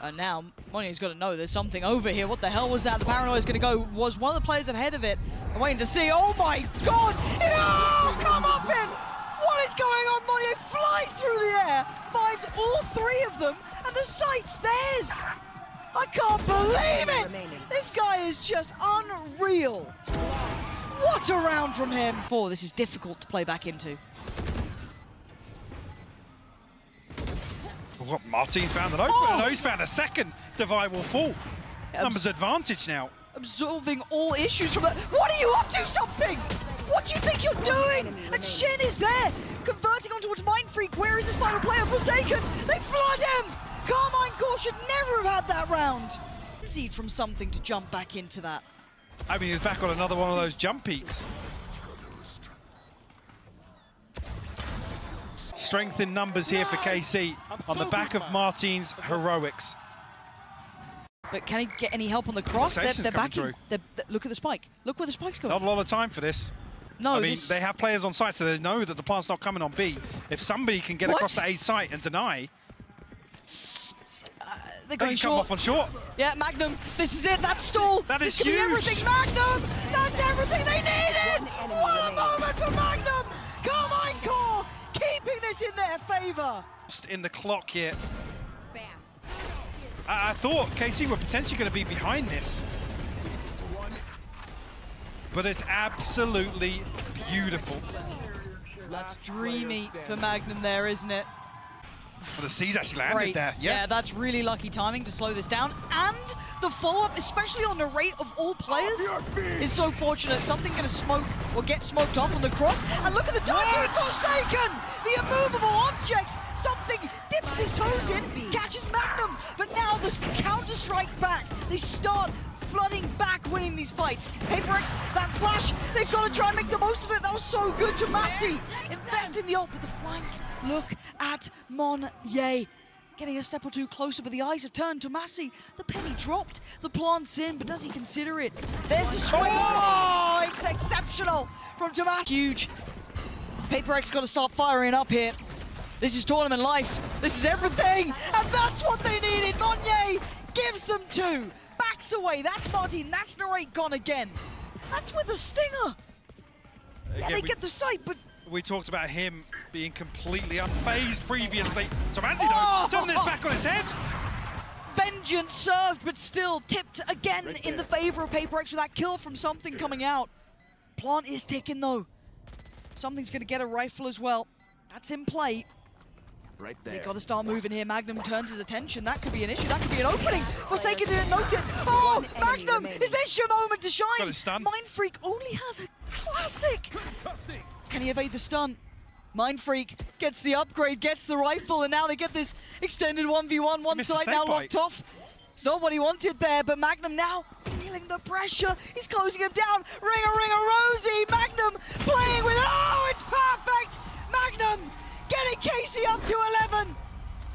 And now, Monier's got to know there's something over here. What the hell was that? The Paranoia's going to go. Was one of the players ahead of it. I'm waiting to see. Oh my god! Oh, come off it! What is going on? Monier flies through the air, finds all three of them, and the site's theirs! I can't believe it! This guy is just unreal. What a round from him! This is difficult to play back into. What, Martin's found an opener, and he's found a second. Divide will fall. Numbers advantage now. Absorbing all issues from that. What are you up to, something? What do you think you're doing? And Shin is there, converting on towards Mindfreak. Where is this final player? Forsaken! They flood him! Carmine Core should never have had that round. Seed from something to jump back into that. I mean, he's back on another one of those jump peaks. Strength in numbers here for KC on the back of Martin's heroics. But can he get any help on the cross? They're backing. Look at the spike. Look where the spike's going. Not a lot of time for this. No, I mean, they have players on site, so they know that the plant's not coming on B. If somebody can get across the A site and deny, they're going they can short. come off on short. Yeah, Magnum, this is it, that's stall. That is this huge. Can be everything, Magnum! That's everything they needed! What a moment for Magnum! Carmine Core keeping this in their favor. Just in the clock here. I thought KC were potentially going to be behind this. But it's absolutely beautiful. That's dreamy for Magnum there, isn't it? Well, the C's actually landed there. Yeah, that's really lucky timing to slow this down. And the follow-up, especially on the rate of all players, is so fortunate. Something going to smoke or get smoked off on the cross. And look at the dive through Forsaken! The immovable object! Something dips his toes in, catches Magnum. But now there's counter-strike back. They start flooding back, winning these fights. PRX, that flash, they've got to try and make the most of it. That was so good to Massey. Invest in the ult with the flank. Look at Monier. Getting a step or two closer, but the eyes have turned to Massey. The penny dropped, the plant's in, but does he consider it? There's the swing. Oh, it's exceptional from Tomasi. Huge. PRX got to start firing up here. This is tournament life. This is everything, and that's what they needed. Monier gives them two. Backs away. That's Martin. That's Narrate gone again. That's with a stinger. Yeah, they get the sight, but we talked about him being completely unfazed previously. Tomasi turned this back on his head. Vengeance served, but still tipped again in the favor of PRX with that kill from Something coming out. Plant is ticking though. Something's going to get a rifle as well. That's in play. Right there. They got to start moving here. Magnum turns his attention. That could be an issue. That could be an opening. Forsaken didn't note it. Oh, Magnum! Is this your moment to shine? Got a stun. Mindfreak only has a classic. Can he evade the stun? Mindfreak gets the upgrade, gets the rifle, and now they get this extended 1v1. One side now locked off. It's not what he wanted there, but Magnum now feeling the pressure. He's closing him down. Ring a Rosie. Magnum playing with it. Oh, it's perfect. Magnum getting KC up to 11.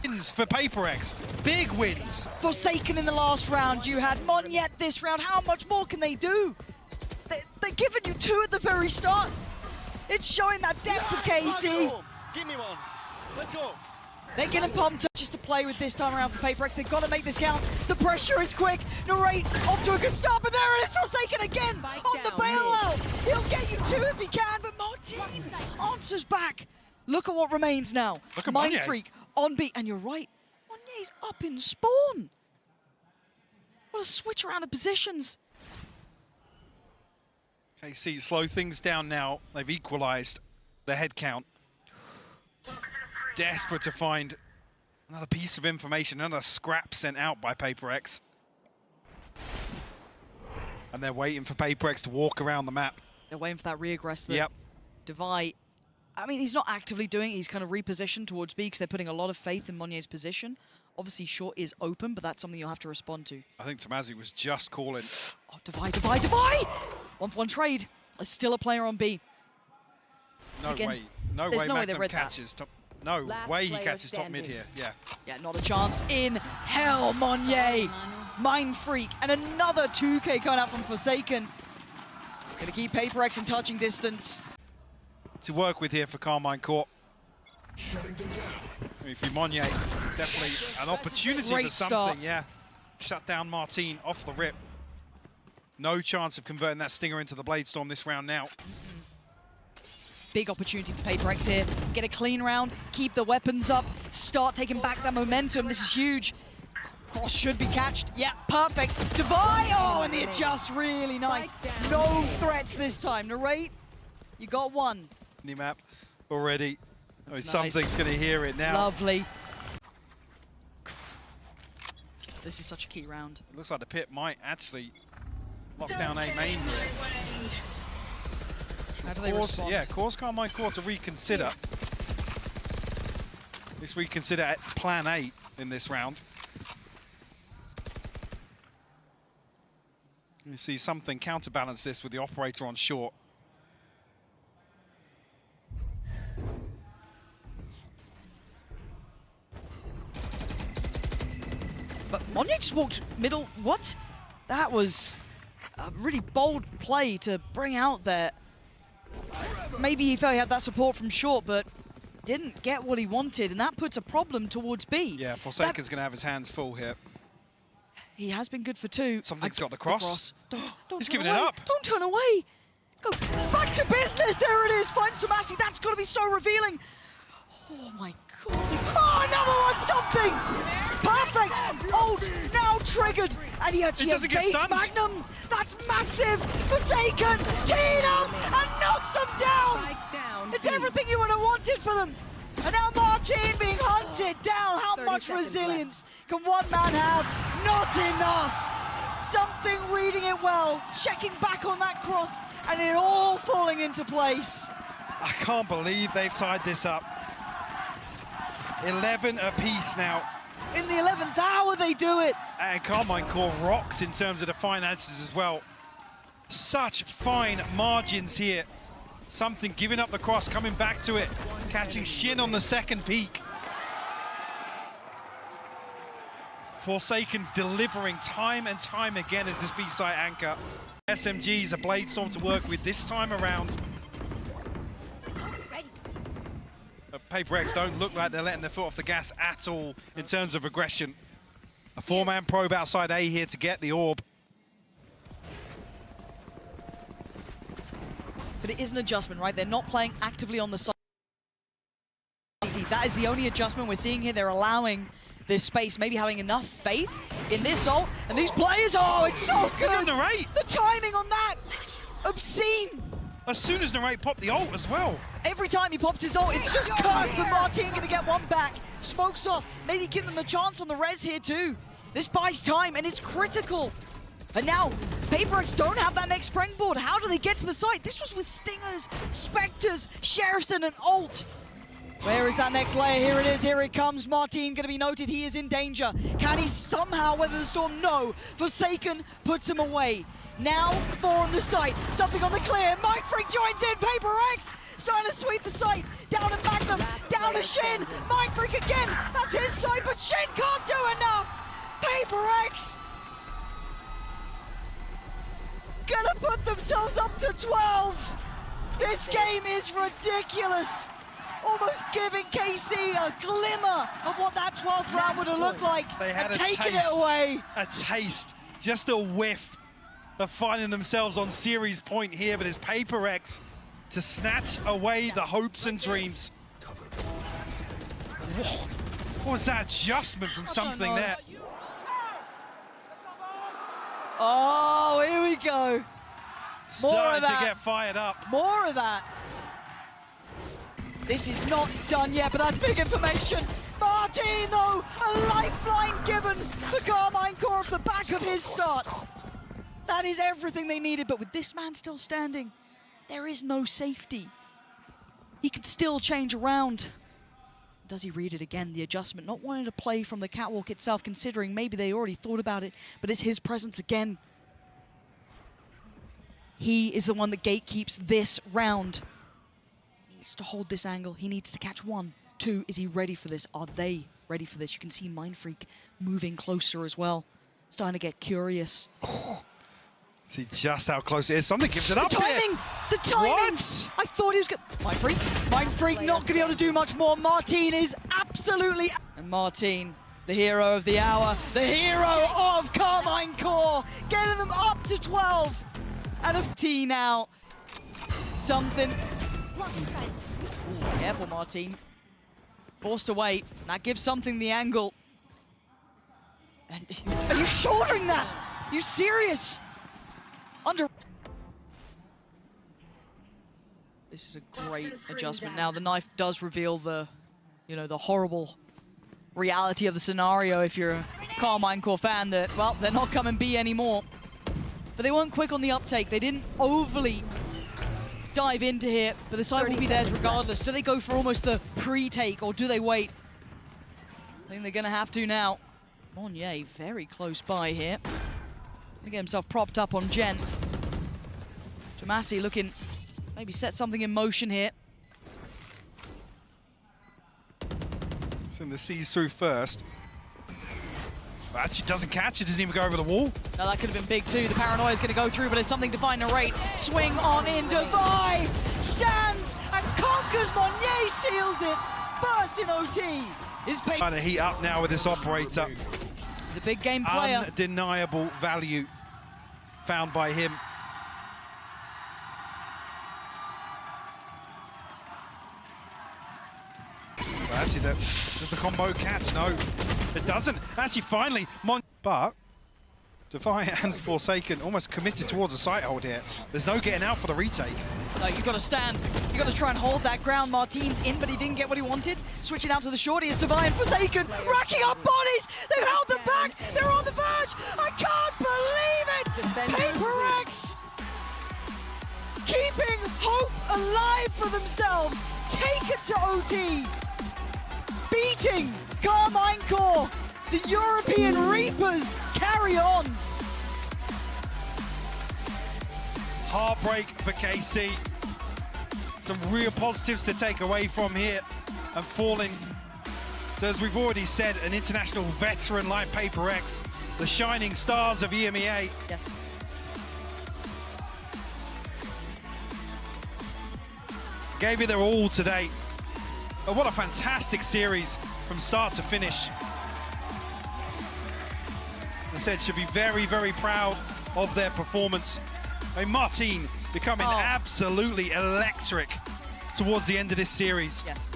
Wins for PRX. Big wins. Forsaken in the last round. You had Moniet this round. How much more can they do? They're giving you two at the very start. It's showing that depth of KC. Give me one. Let's go. They're getting pumped up just to play with this time around for PRX. They've got to make this count. The pressure is quick. Narrate off to a good start, but there it is. Forsaken again on the bailout. He'll get you two if he can, but Martin answers back. Look at what remains now. Look at Mindfreak on beat, and you're right. Monier's up in spawn. What a switch around of positions. KC slow things down now. They've equalized their head count. Desperate to find another piece of information, another scrap sent out by PRX. And they're waiting for PRX to walk around the map. They're waiting for that reaggress. Yep. Divide. I mean, he's not actively doing it. He's kind of repositioned towards B because they're putting a lot of faith in Monier's position. Obviously, short is open, but that's something you'll have to respond to. I think Tomasi was just calling. Oh, Divide! 1-for-1 trade. There's still a player on B. No way Magnum catches. No way he catches top mid here. Yeah. Yeah, not a chance in hell, Monier. Mindfreak. And another 2K coming out from Forsaken. Gonna keep PRX in touching distance. To work with here for Carmine Core. If you Monye, definitely an opportunity Great for something, start. yeah. Shut down Martin off the rip. No chance of converting that Stinger into the Blade Storm this round now. Big opportunity for PRX here. Get a clean round, keep the weapons up, start taking back that momentum. This is huge. Cross should be catched. Yeah, perfect. Divide! Oh, and the adjust, really nice. No threats this time. Narrate, you got one. Map already. I mean, That's something's nice. going to hear it now. Lovely. This is such a key round. It looks like the pit might actually lock down A main here. How do they respond? Yeah, cause Carmine Core to reconsider. Let's reconsider plan A in this round. You see something counterbalance this with the operator on short. But Monye just walked middle. What? That was a really bold play to bring out there. Maybe he felt he had that support from short, but didn't get what he wanted, and that puts a problem towards B. Yeah, Forsaken's going to have his hands full here. He has been good for two. Something's got the cross. Don't He's turn giving it away. up. Don't turn away. Go back to business. There it is. Finds Tomasi. That's got to be so revealing. Oh my God. Oh, another one. Something. Perfect. Ult now triggered. And he actually doesn't get evades stunned. Magnum. That's massive. Forsaken. Teed up and knocks them down. It's everything you would have wanted for them. And now Martin being hunted down. How much resilience can one man have? Not enough. Something reading it well, checking back on that cross, and it all falling into place. I can't believe they've tied this up. 11 apiece now. In the 11th hour, they do it. And Carmine Core rocked in terms of the finances as well. Such fine margins here. Something giving up the cross, coming back to it, catching Shin on the second peak. Forsaken delivering time and time again as this B-side anchor. SMG's a Blade Storm to work with this time around. PRX don't look like they're letting their foot off the gas at all in terms of aggression. A four-man probe outside A here to get the orb. But it is an adjustment, right? They're not playing actively on the side. That is the only adjustment we're seeing here. They're allowing this space, maybe having enough faith in this ult. And these players, oh, it's so good. Narrate. The timing on that, obscene. As soon as Narrate popped the ult as well. Every time he pops his ult, it's just cursed, but Martin gonna get one back. Smokes off, maybe give them a chance on the res here too. This buys time, and it's critical. And now, PRX don't have that next springboard. How do they get to the site? This was with Stingers, Spectres, Sheriffs, and an ult. Where is that next layer? Here it is, here it comes. Martin gonna be noted, he is in danger. Can he somehow weather the storm? No. Forsaken puts him away. Now, 4 on the site, something on the clear. Mindfreak joins in, PRX starting to sweep the site. Down to Magnum, down to Shin. Mindfreak again, that's his side, but Shin can't do enough. PRX gonna put themselves up to 12. This game is ridiculous. Almost giving KC a glimmer of what that 12th round would have looked like. They had and a taken taste, it away. a taste, just a whiff of finding themselves on series point here, but it's PRX to snatch away the hopes and dreams. What was that adjustment from something there? Oh, here we go. Starting to get fired up. More of that. This is not done yet, but that's big information. Martin, though, a lifeline given for Carmine Core off the back of his start. That is everything they needed, but with this man still standing, there is no safety. He could still change around. Does he read it again? The adjustment, not wanting to play from the catwalk itself, considering maybe they already thought about it, but it's his presence again. He is the one that gatekeeps this round. He needs to hold this angle. He needs to catch 1, 2. Is he ready for this? Are they ready for this? You can see Mindfreak moving closer as well. Starting to get curious. See just how close it is. Something gives it up The timing! here. The timing! What? I thought he was going to... Mind Freak not going to be able to do much more. Martin is absolutely... And Martin, the hero of the hour, the hero of Carmine Core, getting them up to 12. And a T now. Something... Ooh, careful, Martin. Forced away. That gives something the angle. And are you shouldering that? Are you serious? Under... This is a great adjustment. Now the knife does reveal the, you know, the horrible reality of the scenario if you're a Carmine Core fan that, well, they're not coming B anymore. But they weren't quick on the uptake. They didn't overly dive into here, but the site will be theirs regardless. Do they go for almost the pre-take or do they wait? I think they're gonna have to now. Monnier very close by here. Gonna get himself propped up on Gen. Tomasi looking, maybe set something in motion here. Send the C's through first. But actually doesn't catch it, doesn't even go over the wall. Now that could have been big too. The paranoia is going to go through, but it's something to find Narrate. Swing on in, Divide stands and conquers. Monnier seals it. First in OT. Is Trying to heat up now with this operator. He's a big game player. Undeniable value found by him. Actually, does the combo catch? No, it doesn't. Actually, finally, but Defiant and Forsaken almost committed towards a sight hold here. There's no getting out for the retake. No, you've got to stand. You've got to try and hold that ground. Martin's in, but he didn't get what he wanted. Switching out to the shorty is Defiant, Forsaken, racking up bodies. They've held them back. They're on the verge. I can't believe it. PRX keeping hope alive for themselves. Take it to OT. Beating Carmine Core. The European Reapers carry on. Heartbreak for KC. Some real positives to take away from here. And falling, so as we've already said, an international veteran like PRX, the shining stars of EMEA. Yes. Gave it their all today. But what a fantastic series from start to finish. As I said, should be very, very proud of their performance. I mean, Martin becoming absolutely electric towards the end of this series. Yes.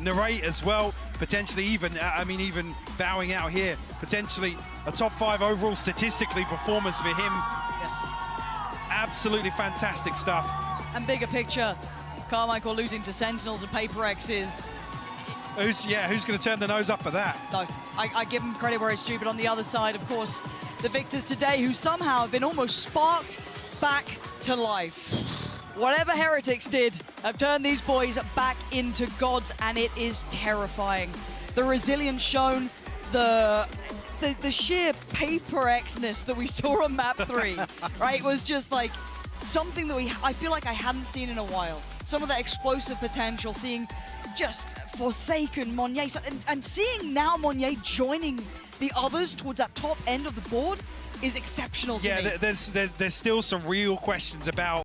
Narrate as well, potentially even, even bowing out here, potentially a top 5 overall statistically performance for him. Yes. Absolutely fantastic stuff. And bigger picture, Carmine Core losing to Sentinels and PRX is... Who's going to turn the nose up at that? No, I give him credit where it's due, but on the other side, of course, the victors today who somehow have been almost sparked back to life. Whatever Heretics did have turned these boys back into gods, and it is terrifying. The resilience shown, the sheer PRX-ness that we saw on map 3, right, was just like something that I feel like I hadn't seen in a while. Some of that explosive potential, seeing just Forsaken, Monnier, and seeing now Monnier joining the others towards that top end of the board is exceptional to me. Yeah, there's still some real questions about